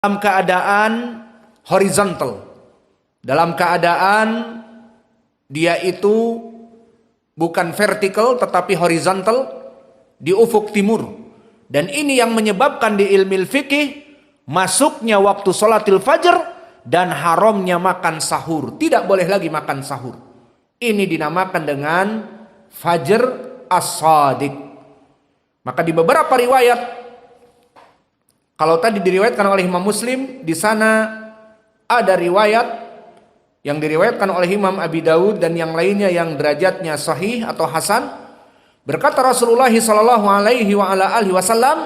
dalam keadaan horizontal, dalam keadaan dia itu bukan vertikal tetapi horizontal di ufuk timur. Dan ini yang menyebabkan di ilmu fikih masuknya waktu sholatil fajr dan haramnya makan sahur. Tidak boleh lagi makan sahur. Ini dinamakan dengan fajr as-shadiq. Maka di beberapa riwayat, kalau tadi diriwayatkan oleh Imam Muslim, di sana ada riwayat yang diriwayatkan oleh Imam Abi Dawud dan yang lainnya yang derajatnya sahih atau hasan. Berkata Rasulullah sallallahu alaihi wa ala alihi wasallam,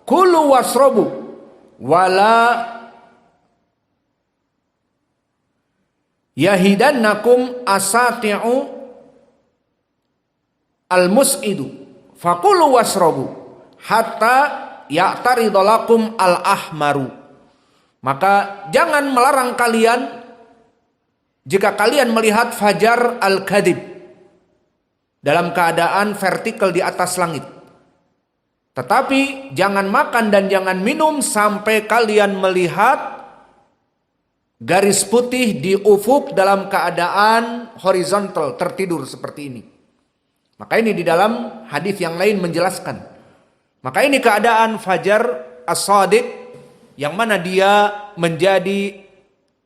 "Kulu wasrobu wala yahidannakum asati'u al-mus'idu fakulu wasrobu hatta ya'taridolakum al-ahmaru." Maka jangan melarang kalian jika kalian melihat fajar al-kadib dalam keadaan vertikal di atas langit. Tetapi jangan makan dan jangan minum sampai kalian melihat garis putih di ufuk dalam keadaan horizontal tertidur seperti ini. Maka ini di dalam hadis yang lain menjelaskan. Maka ini keadaan fajar as-shadiq yang mana dia menjadi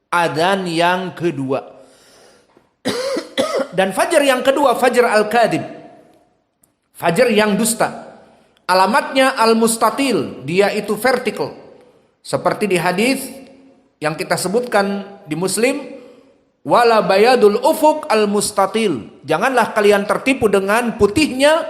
adzan yang kedua. Dan fajar yang kedua, fajar al-kadhib, fajar yang dusta. Alamatnya al-mustatil, dia itu vertikal. Seperti di hadis yang kita sebutkan di Muslim, wala bayadul ufuk al-mustatil. Janganlah kalian tertipu dengan putihnya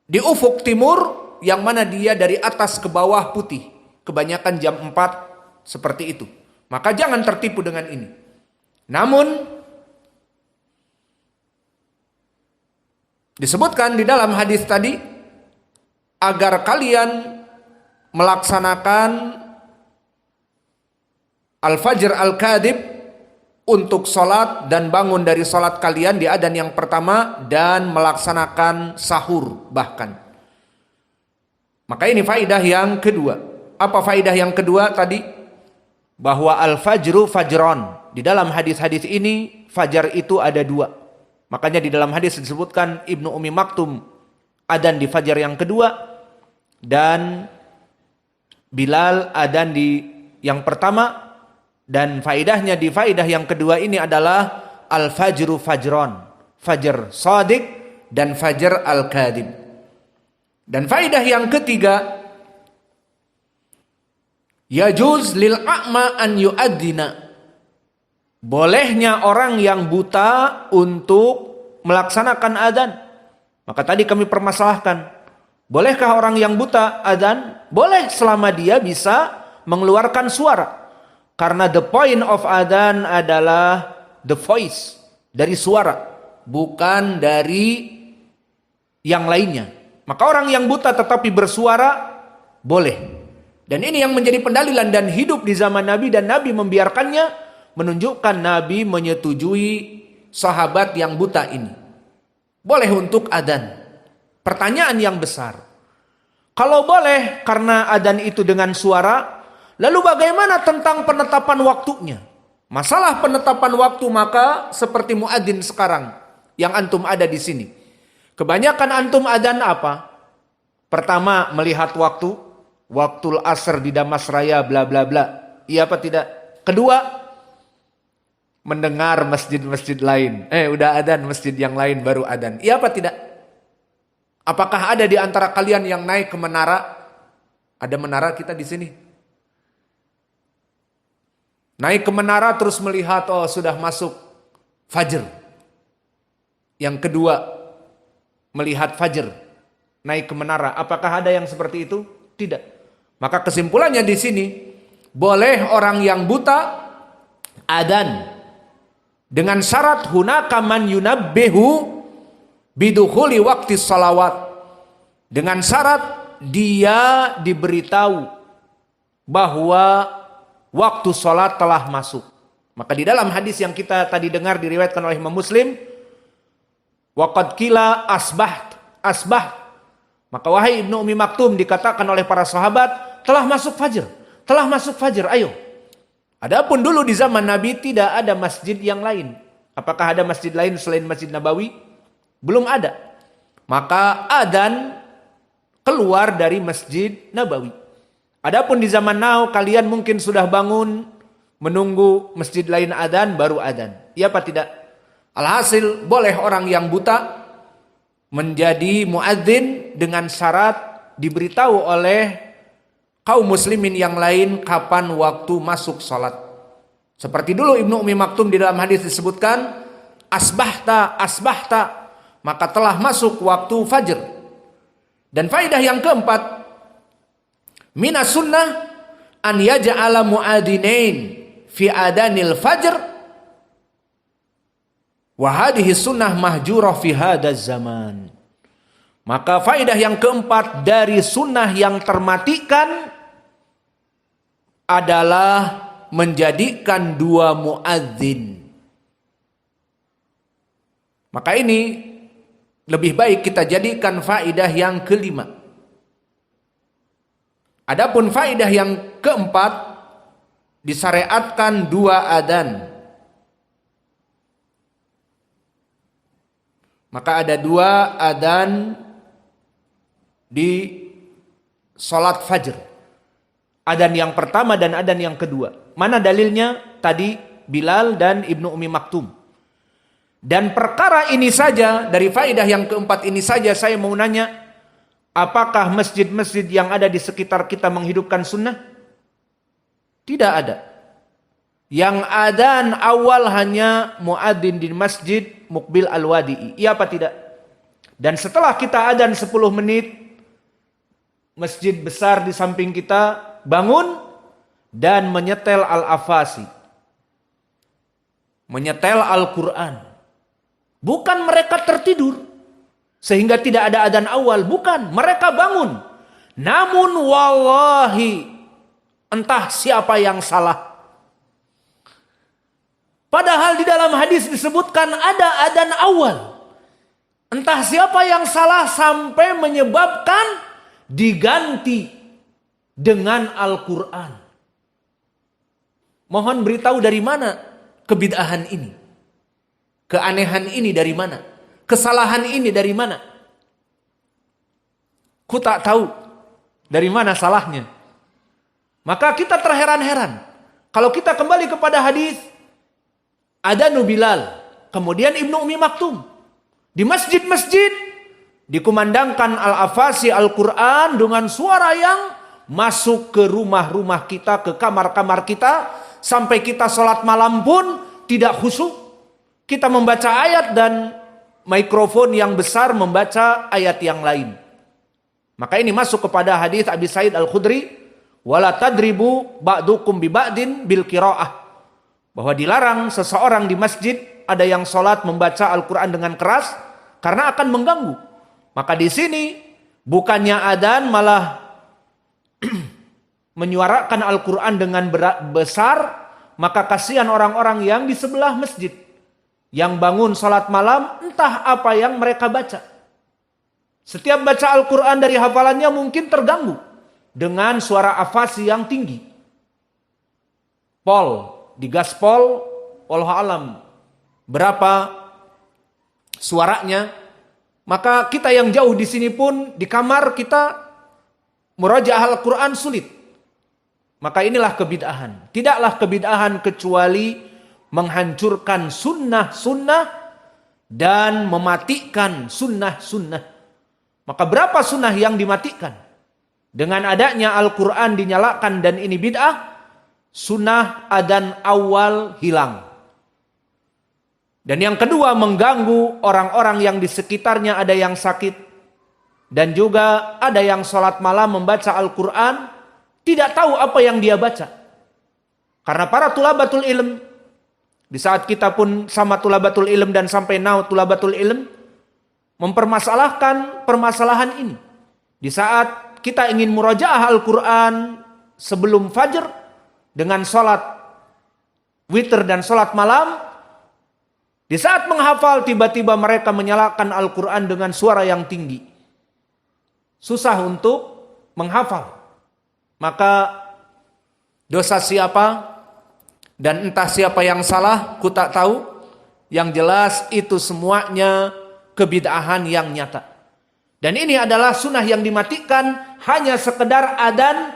di ufuk timur yang mana dia dari atas ke bawah putih. Kebanyakan jam 4 seperti itu. Maka jangan tertipu dengan ini. Namun disebutkan di dalam hadis tadi agar kalian melaksanakan al-fajr al-kadhib untuk sholat dan bangun dari sholat kalian di adzan yang pertama dan melaksanakan sahur bahkan. Maka ini faidah yang kedua. Apa faidah yang kedua tadi? Bahwa al-fajru fajron. Di dalam hadis-hadis ini fajar itu ada dua. Makanya di dalam hadis disebutkan Ibnu Ummi Maktum adzan di fajar yang kedua dan Bilal adzan di yang pertama. Dan faidahnya di faidah yang kedua ini adalah al-fajru fajron, fajar shadiq dan fajar al-kadhib. Dan faidah yang ketiga, yajuz lil a'ma an yu'adzina. Bolehnya orang yang buta untuk melaksanakan adzan. Maka tadi kami permasalahkan, bolehkah orang yang buta adzan? Boleh selama dia bisa mengeluarkan suara. Karena the point of adzan adalah the voice, dari suara, bukan dari yang lainnya. Maka orang yang buta tetapi bersuara boleh. Dan ini yang menjadi pendalilan dan hidup di zaman Nabi, dan Nabi membiarkannya, menunjukkan Nabi menyetujui sahabat yang buta ini boleh untuk adzan. Pertanyaan yang besar, kalau boleh karena adzan itu dengan suara, lalu bagaimana tentang penetapan waktunya? Masalah penetapan waktu maka seperti muadzin sekarang yang antum ada di sini. Kebanyakan antum adzan apa? Pertama, melihat waktul asr di Damas Raya bla bla bla. Iya apa tidak? Kedua, mendengar masjid-masjid lain. Udah adzan masjid yang lain baru adzan. Iya apa tidak? Apakah ada di antara kalian yang naik ke menara? Ada menara kita di sini. Naik ke menara terus melihat, oh sudah masuk fajr. Yang kedua, melihat fajr. Naik ke menara. Apakah ada yang seperti itu? Tidak. Maka kesimpulannya di sini, boleh orang yang buta adzan dengan syarat hunaka man yunabbihu bidukhuli waqti shalawat. Dengan syarat dia diberitahu bahwa waktu sholat telah masuk. Maka di dalam hadis yang kita tadi dengar diriwayatkan oleh Imam Muslim, waqad qila asbaht. Maka wahai Ibnu Ummi Maktum, dikatakan oleh para sahabat, telah masuk fajar, telah masuk fajar, ayo. Adapun dulu di zaman Nabi tidak ada masjid yang lain. Apakah ada masjid lain selain Masjid Nabawi? Belum ada. Maka adzan keluar dari Masjid Nabawi. Adapun di zaman now kalian mungkin sudah bangun menunggu masjid lain adzan baru adzan. Iya apa tidak? Alhasil boleh orang yang buta menjadi muadzin dengan syarat diberitahu oleh kaum muslimin yang lain kapan waktu masuk salat. Seperti dulu Ibnu Ummi Maktum di dalam hadis disebutkan asbahta asbahta, maka telah masuk waktu fajar. Dan faedah yang keempat, minas sunnah an yaj'ala muadzinain fi adanil fajr wa hadhihi sunnah mahjurah fi hadzal zaman. Maka faedah yang keempat dari sunnah yang termatikan adalah menjadikan dua muadzin. Maka ini lebih baik kita jadikan faedah yang kelima. Adapun faedah yang keempat, disyariatkan dua adzan. Maka ada dua adzan di salat fajar. Adzan yang pertama dan adzan yang kedua. Mana dalilnya? Tadi Bilal dan Ibnu Ummi Maktum. Dan perkara ini saja, dari faedah yang keempat ini saja saya mau nanya, apakah masjid-masjid yang ada di sekitar kita menghidupkan sunnah? Tidak ada. Yang adzan awal hanya muadzin di Masjid Muqbil Al-Wadi'i. Iya apa tidak? Dan setelah kita adzan 10 menit, masjid besar di samping kita bangun dan menyetel Al-Afasi. Menyetel Al-Quran. Bukan mereka tertidur sehingga tidak ada adzan awal. Bukan, mereka bangun. Namun wallahi entah siapa yang salah. Padahal di dalam hadis disebutkan ada adzan awal. Entah siapa yang salah sampai menyebabkan diganti dengan Al-Quran. Mohon beritahu dari mana kebid'ahan ini? Keanehan ini dari mana? Kesalahan ini dari mana? Ku tak tahu dari mana salahnya. Maka kita terheran-heran. Kalau kita kembali kepada hadis adzanu Bilal, kemudian Ibnu Ummi Maktum, di masjid-masjid dikumandangkan Al-Afasi Al-Quran dengan suara yang masuk ke rumah-rumah kita, ke kamar-kamar kita, sampai kita sholat malam pun tidak khusyuk. Kita membaca ayat dan mikrofon yang besar membaca ayat yang lain. Maka ini masuk kepada hadis Abi Sa'id Al-Khudri, wala tadribu ba'dukum bi ba'din bil qiraah, bahwa dilarang seseorang di masjid ada yang sholat membaca Al-Quran dengan keras karena akan mengganggu. Maka di sini bukannya adzan malah menyuarakan Al-Quran dengan besar, maka kasihan orang-orang yang di sebelah masjid yang bangun sholat malam, entah apa yang mereka baca. Setiap baca Al-Quran dari hafalannya mungkin terganggu dengan suara afasi yang tinggi. Digaspol, wallahu alam berapa suaranya. Maka kita yang jauh di sini pun di kamar kita murajaah Al-Quran sulit. Maka inilah kebid'ahan. Tidaklah kebid'ahan kecuali menghancurkan sunnah-sunnah dan mematikan sunnah-sunnah. Maka berapa sunnah yang dimatikan? Dengan adanya Al-Quran dinyalakan dan ini bid'ah, sunnah adzan awal hilang. Dan yang kedua, mengganggu orang-orang yang di sekitarnya, ada yang sakit. Dan juga ada yang sholat malam membaca Al-Quran, tidak tahu apa yang dia baca. Karena para tulabatul ilm, di saat kita pun sama tulabatul ilm dan sampai now tulabatul ilm, mempermasalahkan permasalahan ini. Di saat kita ingin murajaah Al-Quran sebelum fajar, dengan sholat witir dan sholat malam, di saat menghafal tiba-tiba mereka menyalakan Al-Quran dengan suara yang tinggi. Susah untuk menghafal. maka dosa siapa dan entah siapa yang salah, ku tak tahu. Yang jelas itu semuanya kebid'ahan yang nyata. Dan ini adalah sunnah yang dimatikan hanya sekedar adzan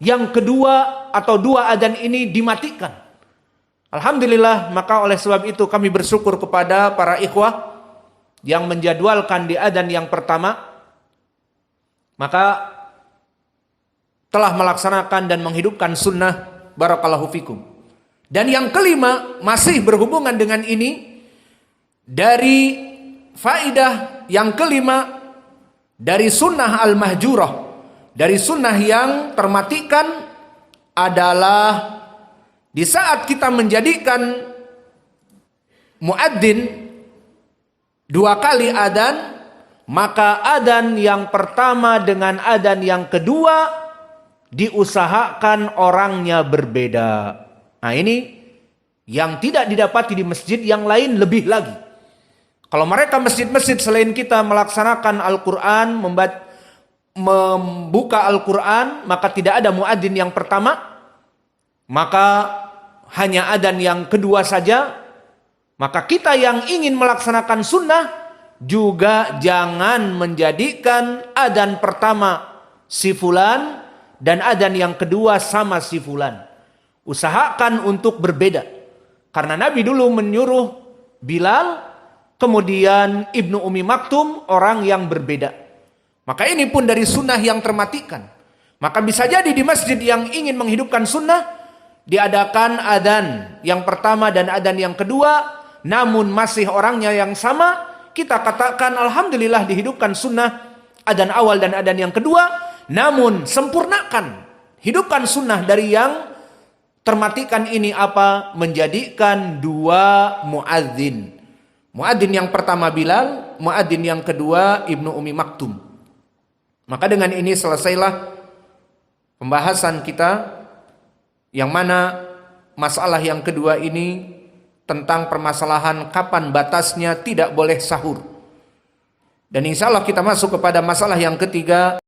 yang kedua atau dua adzan ini dimatikan. Alhamdulillah, maka oleh sebab itu kami bersyukur kepada para ikhwah yang menjadwalkan di adzan yang pertama, maka telah melaksanakan dan menghidupkan sunnah. Barakallahu fikum. Dan yang kelima masih berhubungan dengan ini, dari faidah yang kelima dari sunnah al-mahjurah, dari sunnah yang termatikan adalah di saat kita menjadikan muadzin dua kali adzan, maka adzan yang pertama dengan adzan yang kedua diusahakan orangnya berbeda. Nah, ini yang tidak didapati di masjid yang lain lebih lagi. Kalau mereka masjid-masjid selain kita melaksanakan Al-Quran, membuka Al-Quran, maka tidak ada muadzin yang pertama, maka hanya adzan yang kedua saja. Maka kita yang ingin melaksanakan sunnah juga jangan menjadikan adzan pertama si fulan dan adzan yang kedua sama si fulan. Usahakan untuk berbeda. Karena Nabi dulu menyuruh Bilal, kemudian Ibnu Ummi Maktum, orang yang berbeda. Maka ini pun dari sunnah yang termatikan. Maka bisa jadi di masjid yang ingin menghidupkan sunnah, diadakan adzan yang pertama dan adzan yang kedua, namun masih orangnya yang sama, kita katakan alhamdulillah dihidupkan sunnah adzan awal dan adzan yang kedua, namun sempurnakan, hidupkan sunnah dari yang termatikan ini apa? Menjadikan dua muadzin. Muadzin yang pertama Bilal, muadzin yang kedua Ibnu Ummi Maktum. Maka dengan ini selesailah pembahasan kita, yang mana masalah yang kedua ini tentang permasalahan kapan batasnya tidak boleh sahur. Dan insya Allah kita masuk kepada masalah yang ketiga,